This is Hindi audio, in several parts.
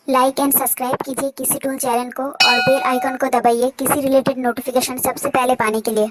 लाइक एंड सब्सक्राइब कीजिए कृषिटूल चैनल को और बेल आइकन को दबाइए कृषि रिलेटेड नोटिफिकेशन सबसे पहले पाने के लिए।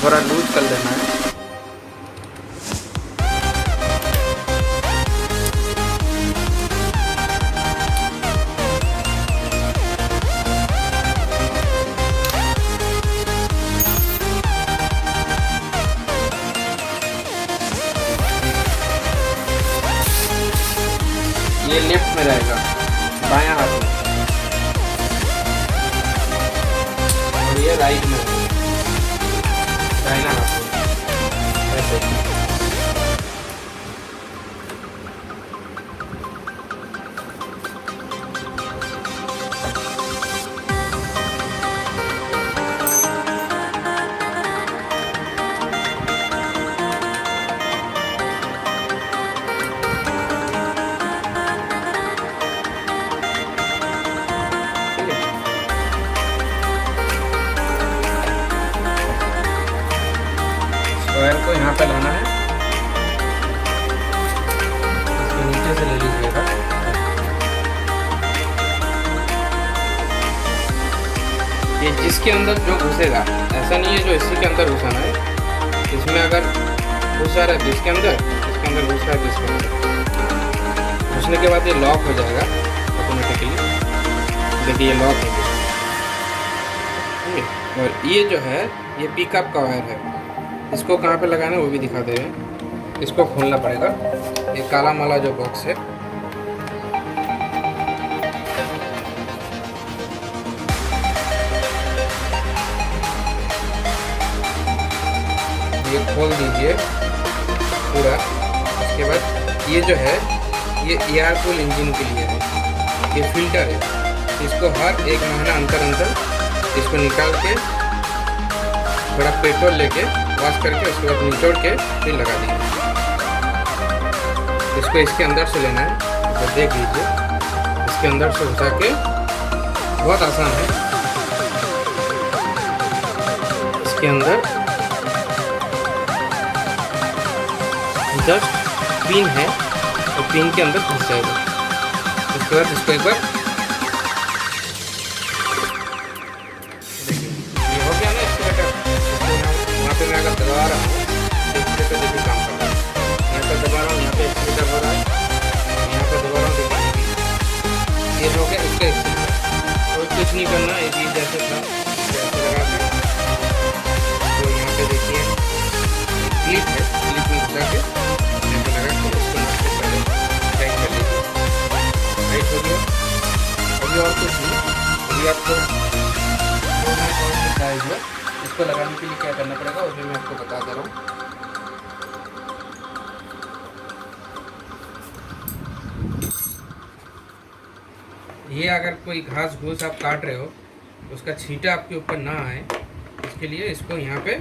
थोड़ा लूज कर लेना है। ये लेफ्ट में रहेगा, बायां हाथ में, और ये राइट में रहेगा, दाहिना हाथ में, ऐसे। स्क्वायर को यहाँ पे लाना है, इसके नीचे से ले लीजिएगा, ये जिसके अंदर जो घुसेगा, ऐसा नहीं है जो इसी के अंदर घुसाना है, इसमें अगर घुस जा रहा है तो इसके अंदर घुस रहा है तो इसके अंदर, घुसने के बाद ये लॉक हो जाएगा ऑटोमेटिकली। देखिए ये लॉक हो गया। और ये जो है ये पिकअप का वायर है, इसको कहाँ पे लगाना है वो भी दिखा दे रहे हैं। इसको खोलना पड़ेगा, ये काला माला जो बॉक्स है, ये खोल दीजिए पूरा। उसके बाद ये जो है ये एयर कूल इंजन के लिए है, ये फिल्टर है, इसको हर 1 महीना अंतर इसको निकाल के थोड़ा पेट्रोल लेके वॉश करके उसके बाद निचोड़ के फिर लगा दीजिए। इसको इसके अंदर से लेना है, तो देख लीजिए इसके अंदर से घुसा के, बहुत आसान है। इसके अंदर जस्ट पिन है और पिन के अंदर घुस जाएगा। उसके बाद इसको एक बार मैं अगर दबा रहा हूँ, देखिए तो देखिए काम कर रहा है। यहाँ पर दबा रहा हूँ, यहाँ पे एक्सीटर हो रहा है, यहाँ पर दबा रहा हूँ, देखिए ये हो गया इसका एक्सीटर। कोई कुछ नहीं करना, एक ही जैसे था जैसे लगा के, तो यहाँ पे देखिए क्लिप है, क्लिप में घुसा के यहाँ पे लगा के इसको नाश्ते पहले टाइट कर लीजिए। टाइट हो गया। अभी और कुछ नहीं, अभी आपको साइज में इसको लगाने के लिए क्या करना पड़ेगा वो भी मैं आपको बता दे रहा हूँ। ये अगर कोई घास घूस आप काट रहे हो तो उसका छींटा आपके ऊपर ना आए, इसके लिए इसको यहाँ पे